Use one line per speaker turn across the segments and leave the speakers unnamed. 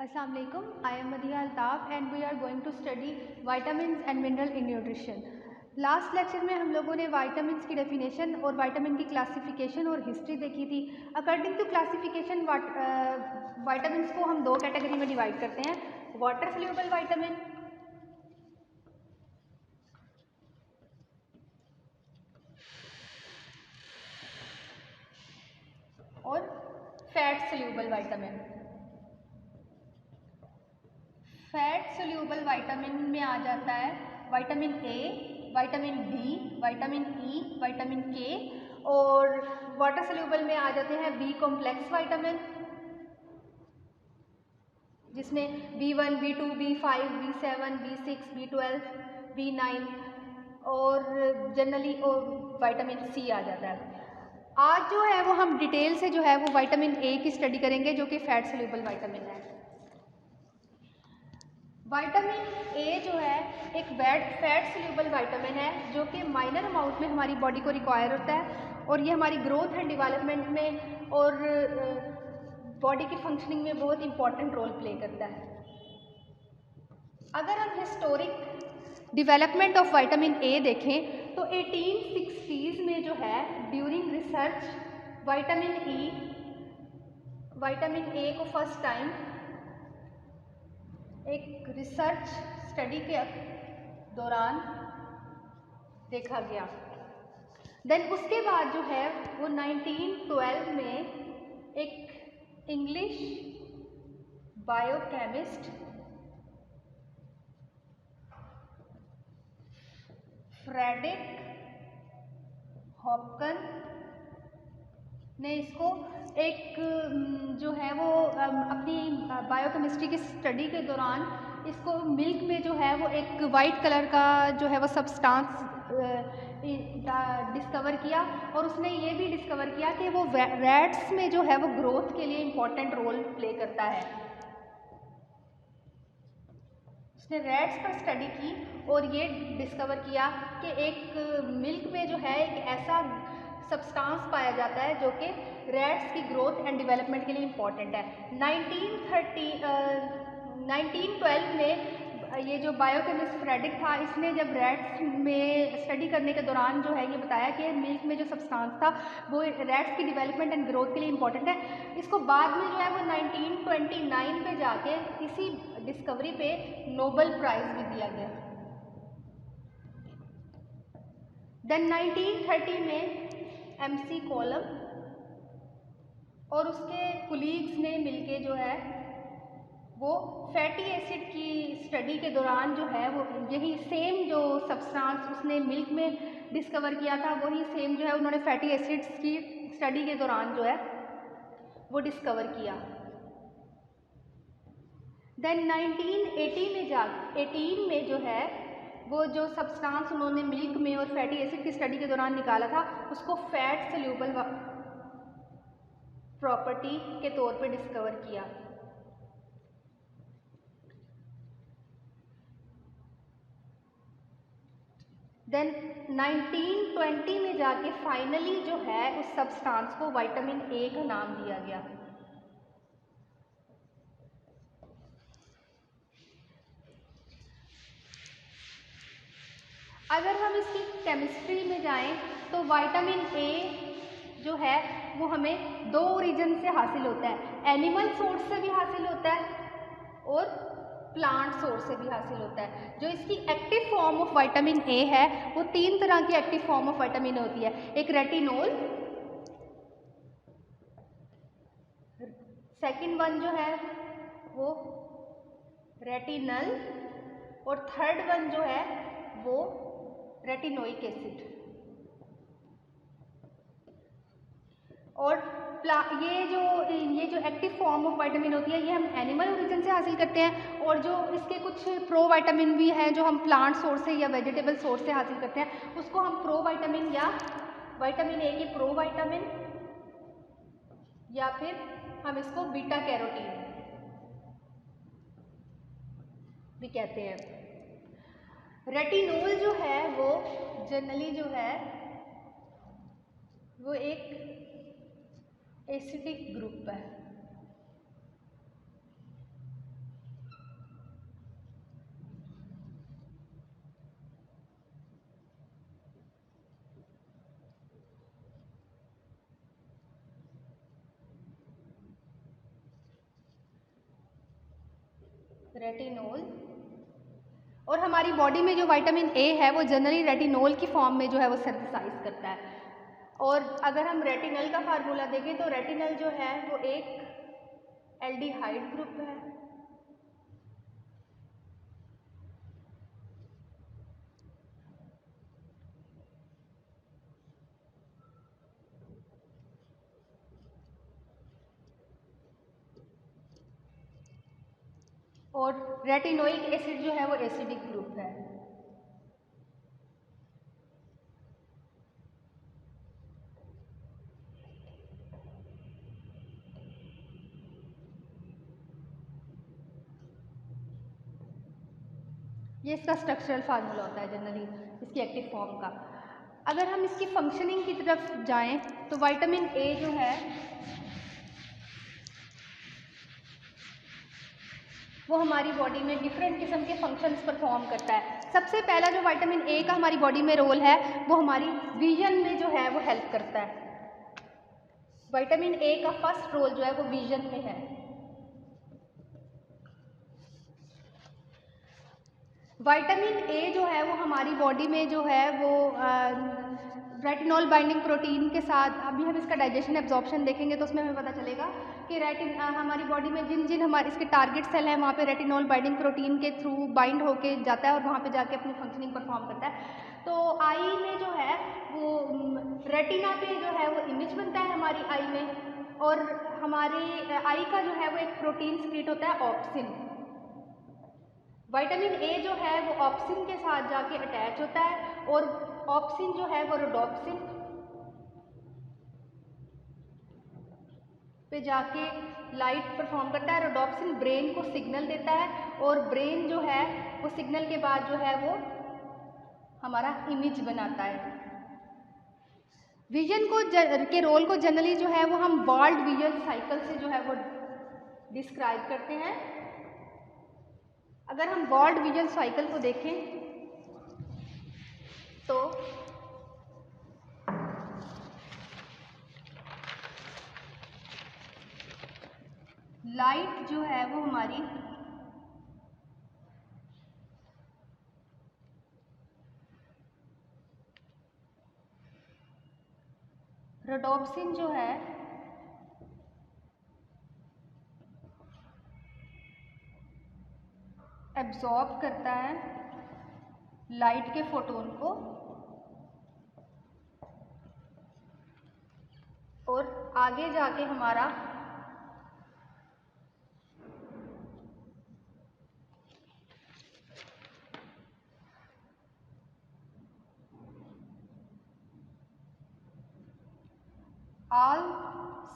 Assalamu alaikum. I am Madiha Altaf and we are going to study vitamins and mineral in nutrition. Last lecture में हम लोगों ने vitamins की definition और vitamin की classification और हिस्ट्री देखी थी। अकॉर्डिंग टू क्लासिफिकेशन विटामिन्स को हम दो कैटेगरी में डिवाइड करते हैं, वाटर सोल्यूबल विटामिन और fat soluble vitamin. Fat soluble vitamin में आ जाता है vitamin A, vitamin B, vitamin E, vitamin K, और वाटर सोल्यूबल में आ जाते हैं बी कॉम्प्लेक्स विटामिन, जिसमें B1, B2, B5, B7, B6, B12, B9 और जनरली विटामिन सी आ जाता है। आज जो है वो हम डिटेल से जो है वो विटामिन ए की स्टडी करेंगे, जो कि फैट सोल्यूबल विटामिन है। विटामिन ए जो है एक फैट सोल्यूबल विटामिन है, जो कि माइनर अमाउंट में हमारी बॉडी को रिक्वायर होता है और ये हमारी ग्रोथ एंड डेवलपमेंट में और बॉडी की फंक्शनिंग में बहुत इंपॉर्टेंट रोल प्ले करता है। अगर हम historic development of vitamin A देखें तो 1860s में जो है ड्यूरिंग रिसर्च विटामिन ए को फर्स्ट टाइम एक रिसर्च स्टडी के दौरान देखा गया। देन उसके बाद जो है वो 1912 में एक इंग्लिश बायोकेमिस्ट फ्रेडरिक हॉपकन ने इसको एक जो है वो अपनी बायोकेमिस्ट्री की स्टडी के दौरान इसको मिल्क में जो है वो एक वाइट कलर का जो है वो सब्सटेंस डिस्कवर किया, और उसने ये भी डिस्कवर किया कि वो रैट्स में जो है वो ग्रोथ के लिए इम्पोर्टेंट रोल प्ले करता है। उसने रैट्स पर स्टडी की और ये डिस्कवर किया कि एक मिल्क में जो है एक ऐसा सब्सटेंस पाया जाता है जो कि रैट्स की ग्रोथ एंड डेवलपमेंट के लिए इम्पॉर्टेंट है। 1912 में ये जो बायोकेमिस्ट फ्रेडरिक था, इसने जब रैट्स में स्टडी करने के दौरान जो है ये बताया कि मिल्क में जो सब्सटेंस था वो रैट्स की डेवलपमेंट एंड ग्रोथ के लिए इम्पॉर्टेंट है। इसको बाद में जो है वो 1929 में जाके इसी डिस्कवरी पे नोबेल प्राइज़ भी दिया गया। देन 1930 में MC कॉलम और उसके कुलीग्स ने मिलके जो है वो फैटी एसिड की स्टडी के दौरान जो है वो यही सेम जो सब्सटेंस उसने मिल्क में डिस्कवर किया था वही सेम जो है उन्होंने फैटी एसिड्स की स्टडी के दौरान जो है वो डिस्कवर किया। देन 1918 में जो है वो जो सब्सटेंस उन्होंने मिल्क में और फैटी एसिड की स्टडी के दौरान निकाला था उसको फैट सोल्यूबल प्रॉपर्टी के तौर पे डिस्कवर किया। देन 1920 में जाके फाइनली जो है उस सब्सटेंस को विटामिन ए का नाम दिया गया। अगर हम इसकी केमिस्ट्री में जाएं तो विटामिन ए जो है वो हमें दो ओरिजिन से हासिल होता है, एनिमल सोर्स से भी हासिल होता है और प्लांट सोर्स से भी हासिल होता है। जो इसकी active form of vitamin A है वो तीन तरह की एक्टिव फॉर्म ऑफ विटामिन होती है, एक रेटिनोल, सेकंड वन जो है वो रेटिनल, और थर्ड वन जो है वो रेटिनोइक एसिड। और ये जो एक्टिव फॉर्म ऑफ विटामिन होती है ये हम एनिमल ओरिजिन से हासिल करते हैं, और जो इसके कुछ प्रो विटामिन भी हैं जो हम प्लांट सोर्स से या वेजिटेबल सोर्स से हासिल करते हैं उसको हम प्रो विटामिन या विटामिन ए की प्रो विटामिन या फिर हम इसको बीटा कैरोटीन भी कहते हैं। रेटिनोल जो है वो जनरली जो है वो एक एसिडिक ग्रुप है। रेटिनोल। और हमारी बॉडी में जो विटामिन ए है वो जनरली रेटिनोल की फॉर्म में जो है वो सिंथेसाइज करता है। और अगर हम रेटिनल का फार्मूला देखें तो रेटिनल जो है वो एक एल्डिहाइड ग्रुप है। और रेटिनोइक एसिड जो है वो एसिडिक ग्रुप है। ये इसका स्ट्रक्चरल फार्मूला होता है जनरली इसकी एक्टिव फॉर्म का। अगर हम इसकी फंक्शनिंग की तरफ जाएं तो विटामिन ए जो है वो हमारी बॉडी में डिफरेंट किस्म के फंक्शंस परफॉर्म करता है। सबसे पहला जो विटामिन ए का हमारी बॉडी में रोल है वो हमारी विजन में जो है वो हेल्प करता है। विटामिन ए का फर्स्ट रोल जो है वो विजन में है। विटामिन ए जो है वो हमारी बॉडी में जो है वो रेटिनॉल बाइंडिंग प्रोटीन के साथ, अभी हम इसका डाइजेशन एब्जॉर्प्शन देखेंगे तो उसमें हमें पता चलेगा कि हमारी बॉडी में जिन जिन हमारे इसके टारगेट सेल हैं वहाँ पे रेटिनॉल बाइंडिंग प्रोटीन के थ्रू बाइंड होके जाता है और वहाँ पे जाके अपनी फंक्शनिंग परफॉर्म करता है। तो आई में जो है वो रेटिना पे जो है वो इमेज बनता है हमारी आई में, और हमारे आई का जो है वो एक प्रोटीन सिक्रीट होता है ऑप्सिन। विटामिन ए जो है वो ऑप्सिन के साथ जाके अटैच होता है और ऑप्सिन जो है वो रोडोप्सिन पे जाके लाइट परफॉर्म करता है। रोडोप्सिन ब्रेन को सिग्नल देता है और ब्रेन जो है वो सिग्नल के बाद जो है वो हमारा इमेज बनाता है। विजन को के रोल को जनरली जो है वो हम वर्ल्ड विजन साइकिल से जो है वो डिस्क्राइब करते हैं। अगर हम वर्ल्ड विजन साइकिल को देखें तो लाइट जो है वो हमारी रोडोप्सिन जो है एब्जॉर्ब करता है लाइट के फोटोन को और आगे जाके हमारा ऑल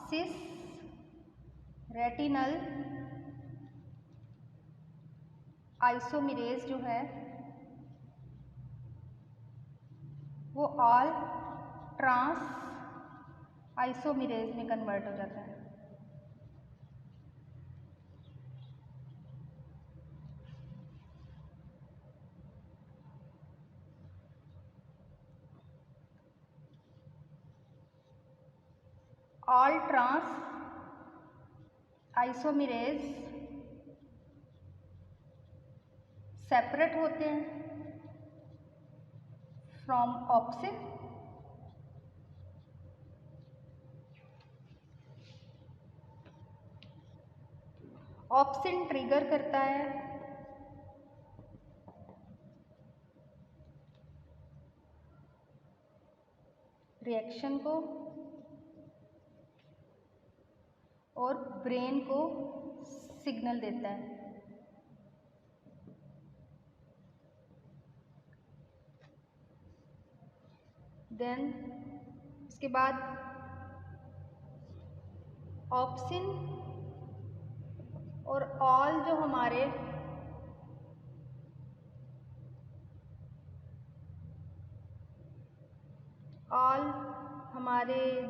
सिस रेटिनल आइसोमेरेज जो है वो ऑल ट्रांस आइसोमेरेज में कन्वर्ट हो जाता है। ऑल ट्रांस आइसोमेरेज सेपरेट होते हैं फ्रॉम ऑप्सिन ऑप्सिन ट्रिगर करता है रिएक्शन को और ब्रेन को सिग्नल देता है। देन इसके बाद ऑप्सिन और ऑल जो हमारे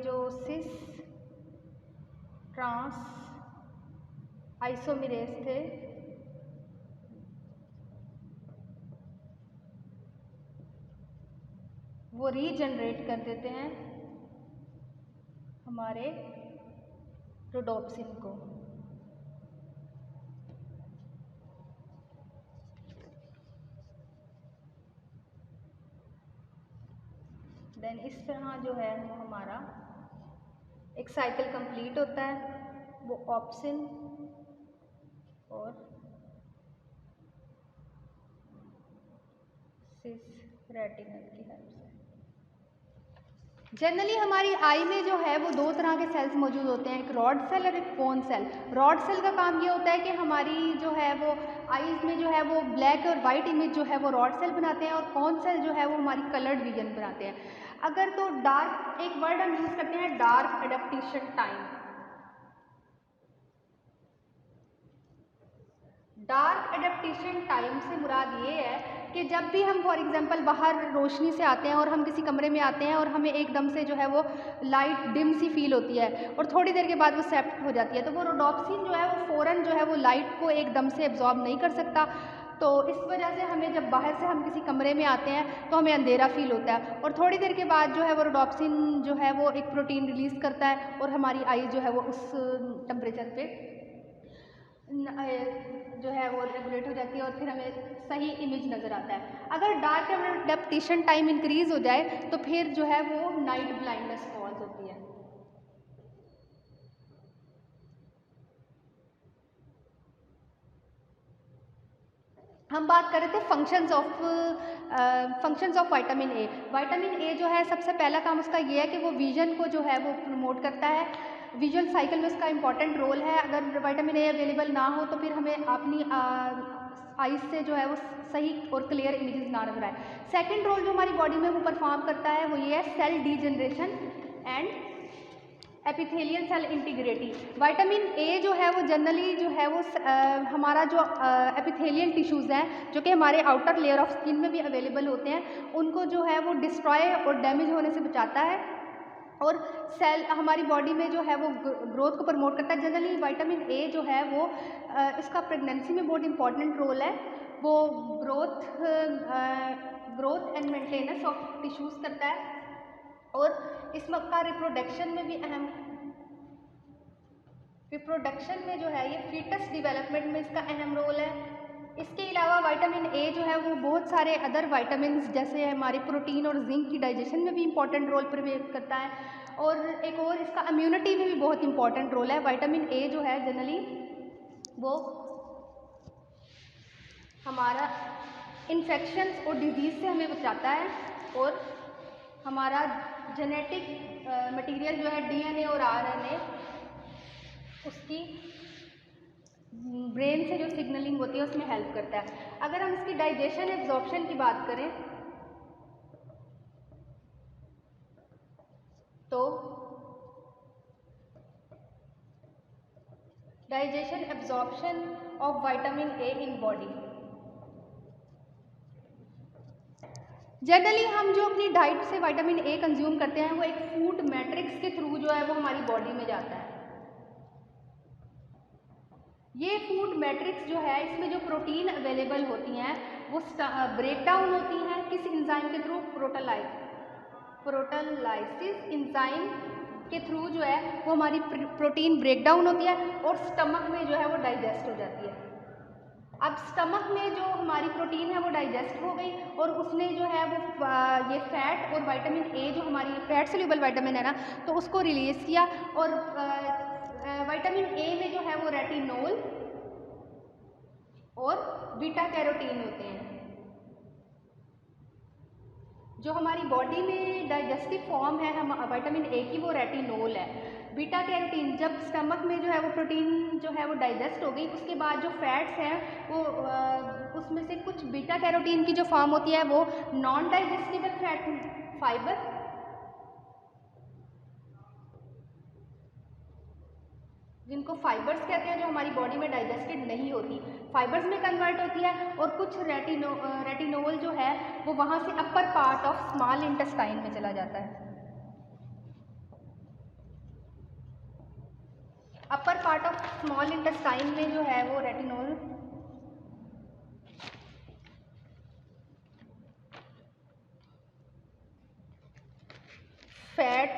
जो सिस ट्रांस आइसोमेरेज थे वो रीजनरेट कर देते हैं हमारे रोडोप्सिन को। देन इस तरह जो है वो हमारा एक साइकिल कंप्लीट होता है, वो ऑप्सिन और सिस रेटिनल की हेल्प से। जनरली हमारी आई में जो है वो दो तरह के सेल्स मौजूद होते हैं, एक रॉड सेल और एक कोन सेल। रॉड सेल का काम ये होता है कि हमारी जो है वो आईज में जो है वो ब्लैक और वाइट इमेज जो है वो रॉड सेल बनाते हैं, और कोन सेल जो है वो हमारी कलर्ड विजन बनाते हैं। अगर तो डार्क, एक वर्ड हम यूज़ करते हैं dark adaptation time. Dark adaptation time से मुराद ये है कि जब भी हम फॉर एग्जांपल बाहर रोशनी से आते हैं और हम किसी कमरे में आते हैं और हमें एकदम से जो है वो लाइट डिम सी फील होती है और थोड़ी देर के बाद वो सेप्ट हो जाती है, तो वो रोडोप्सिन जो है वो फ़ौरन जो है वो लाइट को एकदम से एब्जॉर्ब नहीं कर सकता। तो इस वजह से हमें जब बाहर से हम किसी कमरे में आते हैं तो हमें अंधेरा फील होता है, और थोड़ी देर के बाद जो है वो रोडोप्सिन जो है वो एक प्रोटीन रिलीज़ करता है और हमारी आई जो है वो उस टेम्परेचर पे जो है वो रेगुलेट हो जाती है और फिर हमें सही इमेज नज़र आता है। अगर डार्क एडेप्टेशन टाइम इंक्रीज़ हो जाए तो फिर जो है वो नाइट ब्लाइंडनेस कॉज होती है। हम बात कर रहे थे functions of vitamin A. Vitamin A जो है सबसे पहला काम उसका ये है कि वो विजन को जो है वो प्रमोट करता है, विजुअल साइकिल में उसका इंपॉर्टेंट रोल है। अगर विटामिन ए अवेलेबल ना हो तो फिर हमें अपनी आइज से जो है वो सही और क्लियर इमेजेस ना नजर आए। सेकंड रोल जो हमारी बॉडी में वो परफॉर्म करता है वो ये है cell degeneration and epithelial cell integrity. Vitamin A जो है वो जनरली जो है वो हमारा जो एपिथेलियल टिश्यूज़ हैं जो कि हमारे आउटर लेयर ऑफ स्किन में भी अवेलेबल होते हैं, उनको जो है वो डिस्ट्रॉय और डैमेज होने से बचाता है, और सेल हमारी बॉडी में जो है वो ग्रोथ को प्रमोट करता है। जनरली विटामिन ए जो है वो इसका प्रेगनेंसी में बहुत इंपॉर्टेंट रोल है, वो growth and maintenance of tissues करता है, और इसका रिप्रोडक्शन में भी अहम, रिप्रोडक्शन में जो है ये फीटस डेवलपमेंट में इसका अहम रोल है। इसके अलावा विटामिन ए जो है वो बहुत सारे अदर विटामिन्स जैसे हमारे प्रोटीन और जिंक की डाइजेशन में भी इंपॉर्टेंट रोल प्ले करता है, और एक और इसका इम्यूनिटी में भी बहुत इंपॉर्टेंट रोल है। विटामिन ए जो है जनरली वो हमारा इन्फेक्शंस और डिजीज़ से हमें बचाता है, और हमारा जेनेटिक मटेरियल जो है डीएनए और आरएनए उसकी ब्रेन से जो सिग्नलिंग होती है उसमें हेल्प करता है। अगर हम इसकी डाइजेशन एब्जॉर्प्शन की बात करें तो digestion absorption of vitamin A in body, generally हम जो अपनी डाइट से विटामिन ए कंज्यूम करते हैं वो एक फूड मैट्रिक्स के थ्रू जो है वो हमारी बॉडी में जाता है। ये फूड मैट्रिक्स जो है इसमें जो प्रोटीन अवेलेबल होती हैं वो ब्रेक डाउन होती हैं किस एंजाइम के थ्रू, प्रोटोलाइसिस एंजाइम के थ्रू जो है वो हमारी प्रोटीन ब्रेक डाउन होती है और स्टमक में जो है वो डाइजेस्ट हो जाती है। अब स्टमक में जो हमारी प्रोटीन है वो डाइजेस्ट हो गई और उसने जो है वो ये फैट और विटामिन ए जो हमारी फैट सोल्यूबल विटामिन है ना, तो उसको रिलीज़ किया, और विटामिन ए में जो है वो रेटिनोल और बीटा कैरोटीन होते हैं। जो हमारी बॉडी में डाइजेस्टिव फॉर्म है हम विटामिन ए की वो रेटिनोल है। बीटा कैरोटीन जब स्टमक में जो है वो प्रोटीन जो है वो डाइजेस्ट हो गई उसके बाद जो फैट्स हैं वो उसमें से कुछ बीटा कैरोटीन की जो फॉर्म होती है वो नॉन डाइजेस्टिबल फैट फाइबर, जिनको फाइबर्स कहते हैं, जो हमारी बॉडी में डाइजेस्टेड नहीं होती, फाइबर्स में कन्वर्ट होती है, और कुछ रेटिनोल जो है वो वहाँ से upper part of small intestine में चला जाता है। Upper part of small intestine में जो है वो रेटिनोल फैट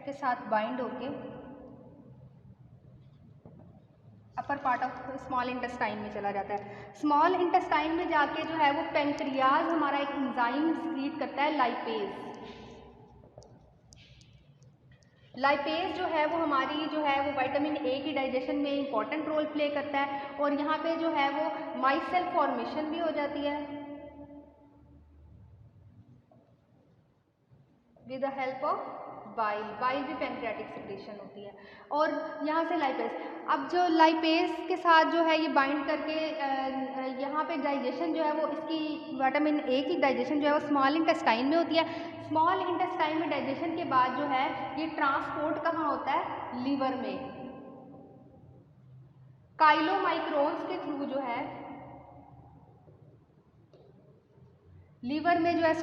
के साथ बाइंड होके upper part of small intestine में चला जाता है। स्मॉल इंटेस्टाइन में जाके जो है वो पेंक्रियाज हमारा एक एंजाइम सीक्रेट करता है लाइपेज। लाइपेज जो है वो हमारी जो है वो विटामिन ए की डाइजेशन में इम्पॉर्टेंट रोल प्ले करता है और यहाँ पे जो है वो माइसेल फॉर्मेशन भी हो जाती है with the help of bile भी पैंक्रियाटिक सिक्रीशन होती है। और यहाँ से लाइपेज, अब जो लाइपेज के साथ जो है ये बाइंड करके यहाँ पे डाइजेशन जो है वो इसकी विटामिन ए की डाइजेशन जो है वो स्मॉल इंटेस्टाइन में होती है। स्मॉल इंटेस्टाइन में डाइजेशन के बाद जो है ये ट्रांसपोर्ट कहाँ होता है, लीवर में। काइलोमाइक्रोन्स के थ्रू जो है लीवर में जो है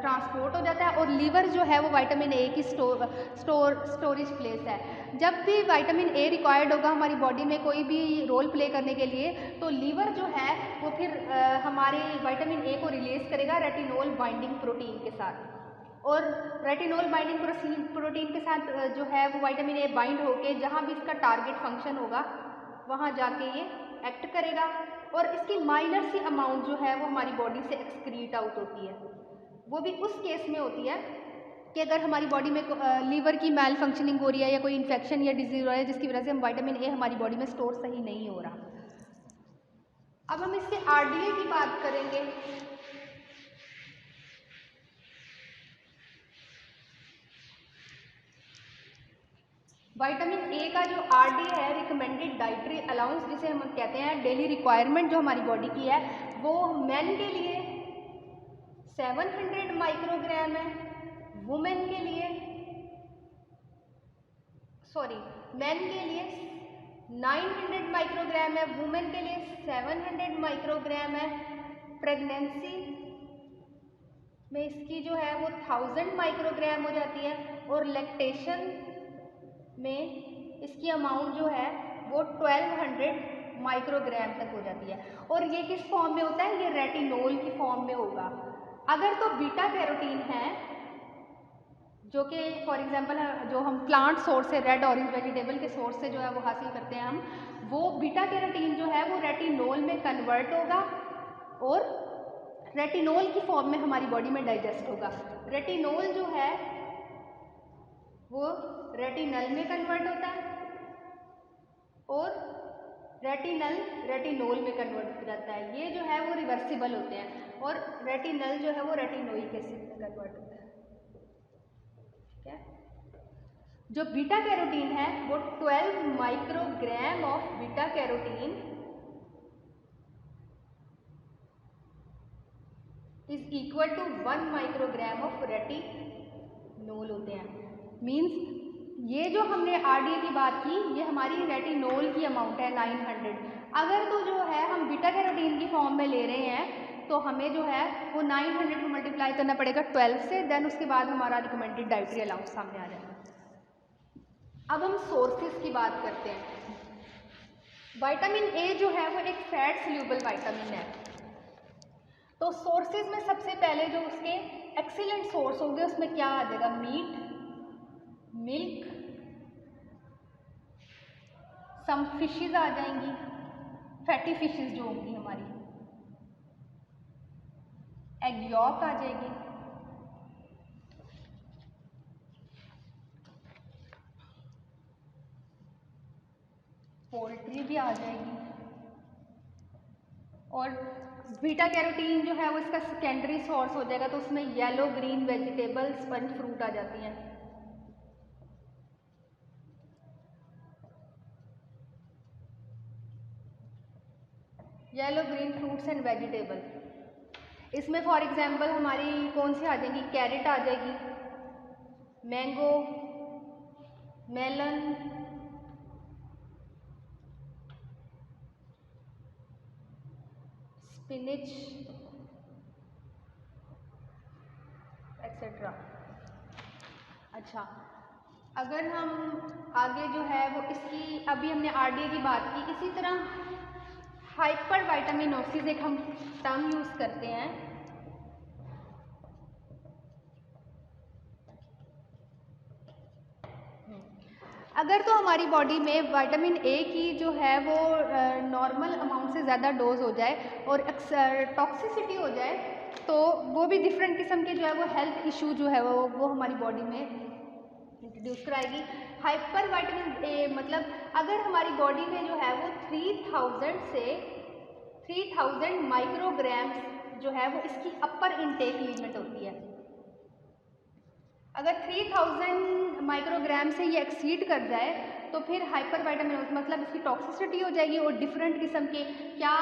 ट्रांसपोर्ट हो जाता है और लीवर जो है वो विटामिन ए की स्टोरेज प्लेस है। जब भी विटामिन ए रिक्वायर्ड होगा हमारी बॉडी में कोई भी रोल प्ले करने के लिए तो लीवर जो है वो फिर हमारे विटामिन ए को रिलीज करेगा रेटिनोल बाइंडिंग प्रोटीन के साथ। और रेटिनोल बाइंडिंग प्रोटीन के साथ जो है वो विटामिन ए बाइंड होके जहाँ भी इसका टारगेट फंक्शन होगा वहाँ जाके ये एक्ट करेगा और इसकी माइनर सी अमाउंट जो है वो हमारी बॉडी से एक्सक्रीट आउट होती है। वो भी उस केस में होती है कि अगर हमारी बॉडी में लीवर की मैल फंक्शनिंग हो रही है या कोई इन्फेक्शन या डिजीज हो रहा है जिसकी वजह से हम विटामिन ए हमारी बॉडी में स्टोर सही नहीं हो रहा। अब हम इससे आरडीए की बात करेंगे। विटामिन ए का जो आरडीए है, रिकमेंडेड डाइटरी अलाउंस जिसे हम कहते हैं, डेली रिक्वायरमेंट जो हमारी बॉडी की है वो मेन के लिए 700 माइक्रोग्राम है, वुमेन के लिए मेन के लिए 900 माइक्रोग्राम है, वुमेन के लिए 700 माइक्रोग्राम है। प्रेगनेंसी में इसकी जो है वो 1000 माइक्रोग्राम हो जाती है और लैक्टेशन में इसकी अमाउंट जो है वो 1200 माइक्रोग्राम तक हो जाती है। और ये किस फॉर्म में होता है, ये रेटिनोल की फॉर्म में होगा। अगर तो बीटा कैरोटीन है जो कि फॉर एग्जांपल जो हम प्लांट सोर्स से, रेड ऑरेंज वेजिटेबल के सोर्स से जो है वो हासिल करते हैं हम, वो बीटा कैरोटीन जो है वो रेटिनोल में कन्वर्ट होगा और रेटिनोल की फॉर्म में हमारी बॉडी में डाइजेस्ट होगा। रेटिनोल जो है वो रेटिनल में कन्वर्ट होता है और रेटिनल रेटिनोल में कन्वर्ट हो जाता है। ये जो है वो रिवर्सिबल होते हैं और रेटिनल जो है वो रेटिनोइक एसिड में कन्वर्ट होता है। ठीक है, जो बीटा कैरोटीन है वो 12 microgram of beta carotene is equal to 1 microgram of retinol होते हैं। मीन्स ये जो हमने आरडीए की बात की ये हमारी रेटिनोल की अमाउंट है 900। अगर तो जो है हम बीटा कैरोटीन की फॉर्म में ले रहे हैं तो हमें जो है वो 900 को मल्टीप्लाई करना पड़ेगा 12 से, देन उसके बाद हमारा रिकमेंडेड डाइटरी अलाउंस सामने आ जाएगा। अब हम सोर्सेज की बात करते हैं। विटामिन ए जो है वो एक फैट सोल्यूबल विटामिन है, तो सोर्सेज में सबसे पहले जो उसके एक्सीलेंट सोर्स होंगे उसमें क्या आ जाएगा, मीट, मिल्क, सम फिशेज आ जाएंगी, फैटी फिशेज जो होंगी हमारी, एग यॉक आ जाएगी, पोल्ट्री भी आ जाएगी। और बीटा कैरोटीन जो है वो इसका सेकेंडरी सोर्स हो जाएगा, तो उसमें yellow green vegetables, sponge fruit आ जाती हैं। Yellow green fruits and vegetable, इसमें फॉर एग्जांपल हमारी कौन सी आ जाएगी, कैरेट आ जाएगी, मैंगो, मेलन, स्पिनिच एक्सेट्रा। अच्छा, अगर हम आगे जो है वो इसकी, अभी हमने आरडीए की बात की, इसी तरह हाइपर विटामिनोसिस एक हम टर्म यूज करते हैं। अगर तो हमारी बॉडी में विटामिन ए की जो है वो नॉर्मल अमाउंट से ज़्यादा डोज हो जाए और टॉक्सिसिटी हो जाए तो वो भी डिफरेंट किस्म के जो है वो हेल्थ इशू जो है वो हमारी बॉडी में इंट्रोड्यूस कराएगी। हाइपर वाइटामिन ए मतलब अगर हमारी बॉडी में जो है वो 3000 से 3000 माइक्रोग्राम्स जो है वो इसकी अपर इनटेक लिमिट होती है। अगर 3000 माइक्रोग्राम से ये एक्सीड कर जाए तो फिर हाइपर वाइटामिनोज मतलब इसकी टॉक्सिसिटी हो जाएगी और डिफरेंट किस्म के क्या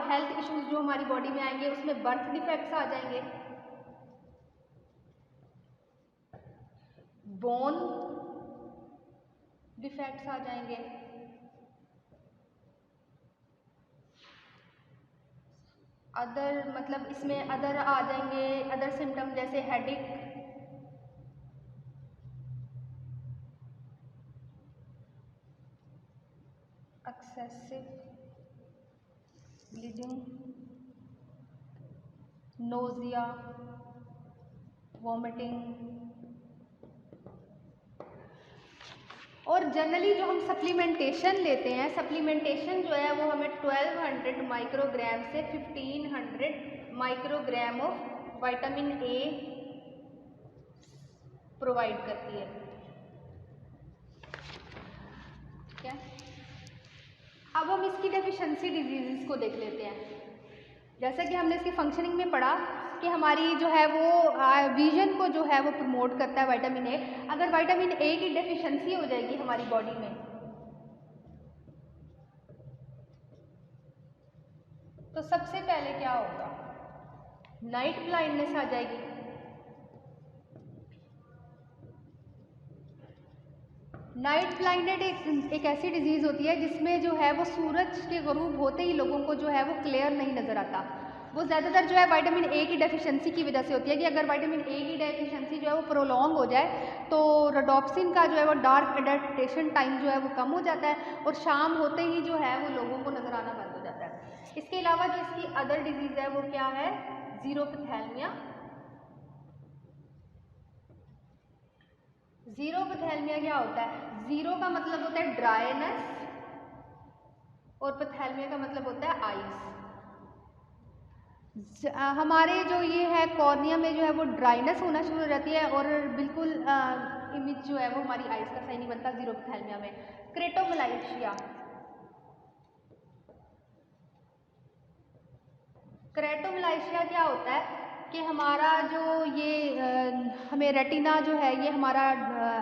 हेल्थ इश्यूज जो हमारी बॉडी में आएंगे, उसमें बर्थ डिफेक्ट्स आ जाएंगे, बोन डिफेक्ट्स आ जाएंगे, अदर मतलब इसमें अदर आ जाएंगे अदर सिम्टम जैसे headache, excessive bleeding, nausea, vomiting. और जनरली जो हम सप्लीमेंटेशन लेते हैं, सप्लीमेंटेशन जो है वो हमें 1200 माइक्रोग्राम से 1500 microgram of vitamin A provide करती है। ठीक है, अब हम इसकी डेफिशिएंसी डिजीज़ को देख लेते हैं। जैसा कि हमने इसकी फंक्शनिंग में पढ़ा कि हमारी जो है वो विजन को जो है वो प्रमोट करता है विटामिन ए। अगर विटामिन ए की डेफिशिएंसी हो जाएगी हमारी बॉडी में तो सबसे पहले क्या होगा, नाइट ब्लाइंडनेस आ जाएगी। नाइट ब्लाइंडेड एक ऐसी डिजीज़ होती है जिसमें जो है वो सूरज के गरूब होते ही लोगों को जो है वो क्लियर नहीं नज़र आता। वो ज़्यादातर जो है विटामिन ए की डेफिशिएंसी की वजह से होती है कि अगर विटामिन ए की डेफिशिएंसी जो है वो प्रोलॉन्ग हो जाए तो रोडोप्सिन का जो है वो डार्क एडेप्टेशन टाइम जो है वो कम हो जाता है और शाम होते ही जो है वो लोगों को नज़र आना बंद हो जाता है। इसके अलावा जो इसकी अदर डिजीज़ है वो क्या है, ज़ीरोपथैल्मिया। ज़ीरोपथैल्मिया क्या होता है, ज़ीरो का मतलब होता है ड्राइनेस और पथैल्मिया का मतलब होता है आइस। हमारे जो ये है कॉर्निया में जो है वो ड्राइनेस होना शुरू हो जाती है और बिल्कुल इमेज जो है वो हमारी आइस का सही नहीं बनता ज़ीरोपथैल्मिया में। क्रेटोमलाइशिया, क्रेटोमलाइशिया क्या होता है कि हमारा जो ये हमें रेटिना जो है ये हमारा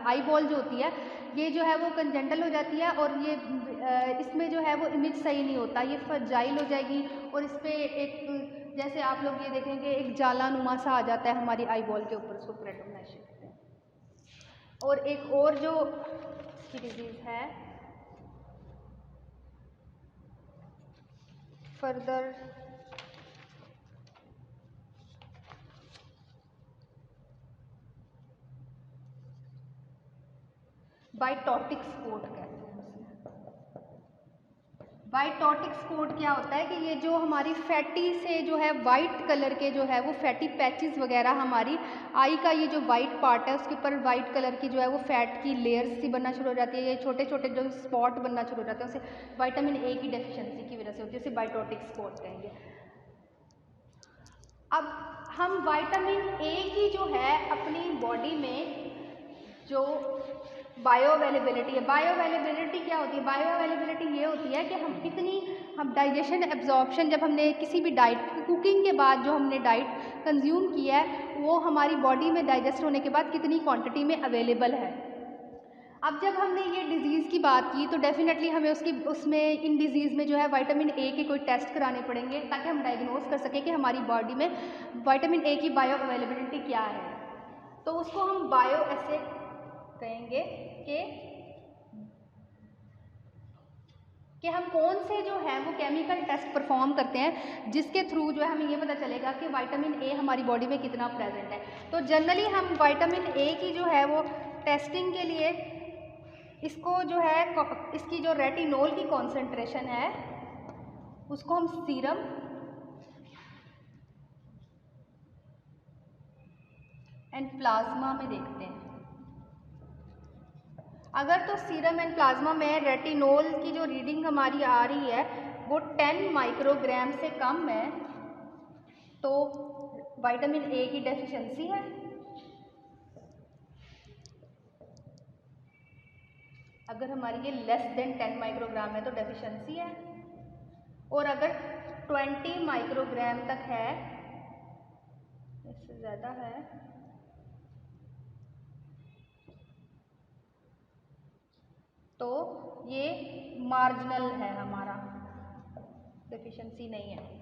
आई बॉल जो होती है ये जो है वो कंजेंटल हो जाती है और ये इसमें जो है वो इमेज सही नहीं होता, ये फ्रजाइल हो जाएगी और इस पर एक जैसे आप लोग ये देखेंगे एक जालानुमा सा आ जाता है हमारी आई बॉल के ऊपर, उसको क्रेटोमलाइशिया कहते हैं। और एक और जो इसकी डिजीज़ है फर्दर बाइटोटिक स्पॉट कहते हैं उसे। बाइटोटिक स्पॉट क्या होता है कि ये जो हमारी फैटी से जो है वाइट कलर के जो है वो फैटी पैचेस वगैरह हमारी आई का ये जो वाइट पार्ट है उसके ऊपर वाइट कलर की जो है वो फैट की लेयर्स सी बनना शुरू हो जाती है, ये छोटे छोटे जो स्पॉट बनना शुरू हो जाते हैं उसे विटामिन ए की डेफिशिएंसी की वजह से होती है, उसे बाइटोटिक स्पॉट कहेंगे। अब हम विटामिन ए की जो है अपनी बॉडी में जो बायो अवेलेबिलिटी है, बायो अवेलेबिलिटी क्या होती है, बायो अवेलेबिलिटी ये होती है कि हम डाइजेशन एब्जॉर्प्शन जब हमने किसी भी डाइट कुकिंग के बाद जो हमने डाइट कंज्यूम किया है वो हमारी बॉडी में डाइजेस्ट होने के बाद कितनी क्वांटिटी में अवेलेबल है। अब जब हमने ये डिज़ीज़ की बात की तो डेफिनेटली हमें उसमें इन डिज़ीज़ में जो है विटामिन ए के कोई टेस्ट कराने पड़ेंगे ताकि हम डायग्नोज कर सकें कि हमारी बॉडी में विटामिन ए की बायो अवेलेबिलिटी क्या है। तो उसको हम बायो एसे कहेंगे कि हम कौन से जो है वो केमिकल टेस्ट परफॉर्म करते हैं जिसके थ्रू जो है हमें ये पता चलेगा कि विटामिन ए हमारी बॉडी में कितना प्रेजेंट है। तो जनरली हम विटामिन ए की जो है वो टेस्टिंग के लिए इसको जो है इसकी जो रेटिनोल की कॉन्सेंट्रेशन है उसको हम सीरम एंड प्लाज्मा में देखते हैं। अगर तो सीरम एंड प्लाज्मा में रेटिनोल की जो रीडिंग हमारी आ रही है वो 10 माइक्रोग्राम से कम है तो विटामिन ए की डेफिशिएंसी है। अगर हमारी ये लेस देन 10 माइक्रोग्राम है तो डेफिशिएंसी है, और अगर 20 माइक्रोग्राम तक है, इससे ज़्यादा है, तो ये मार्जिनल है, हमारा डेफिशिएंसी नहीं है।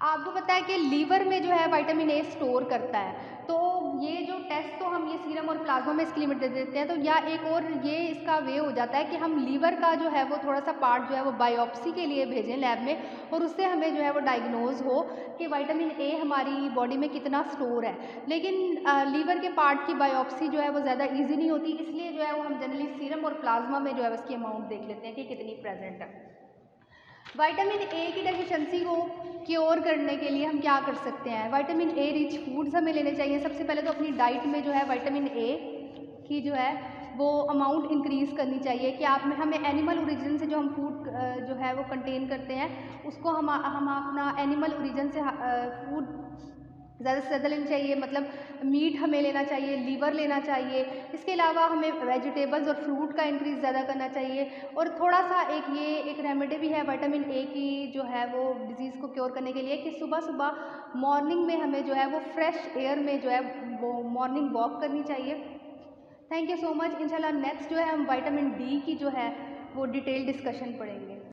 आपको पता है कि लीवर में जो है विटामिन ए स्टोर करता है, तो ये जो टेस्ट तो हम ये सीरम और प्लाज्मा में इसकी लिमिट दे देते हैं, तो या एक और ये इसका वे हो जाता है कि हम लीवर का जो है वो थोड़ा सा पार्ट जो है वो बायोप्सी के लिए भेजें लैब में, और उससे हमें जो है वो डायग्नोज हो कि विटामिन ए हमारी बॉडी में कितना स्टोर है। लेकिन लीवर के पार्ट की बायोप्सी जो है वो ज़्यादा ईजी नहीं होती, इसलिए जो है वो हम जनरली सीरम और प्लाज्मा में जो है उसकी अमाउंट देख लेते हैं कि कितनी प्रेजेंट है। विटामिन ए की डेफिशिएंसी को क्योर करने के लिए हम क्या कर सकते हैं? विटामिन ए रिच फूड्स हमें लेने चाहिए। सबसे पहले तो अपनी डाइट में जो है विटामिन ए की जो है वो अमाउंट इंक्रीज़ करनी चाहिए कि आप में हमें एनिमल ओरिजिन से जो हम फूड जो है वो कंटेन करते हैं, उसको हम अपना एनिमल ओरिजिन से फूड ज़्यादा से ज़्यादा लेनी चाहिए, मतलब मीट हमें लेना चाहिए, लीवर लेना चाहिए। इसके अलावा हमें वेजिटेबल्स और फ्रूट का इंक्रीज़ ज़्यादा करना चाहिए। और थोड़ा सा एक रेमेडी भी है विटामिन ए की जो है वो डिजीज़ को क्योर करने के लिए, कि सुबह सुबह मॉर्निंग में हमें जो है वो फ्रेश एयर में जो है वो मॉर्निंग वॉक करनी चाहिए। Thank you so much. इंशाल्लाह नेक्स्ट जो है हम विटामिन डी की जो है वो डिटेल डिस्कशन पढ़ेंगे।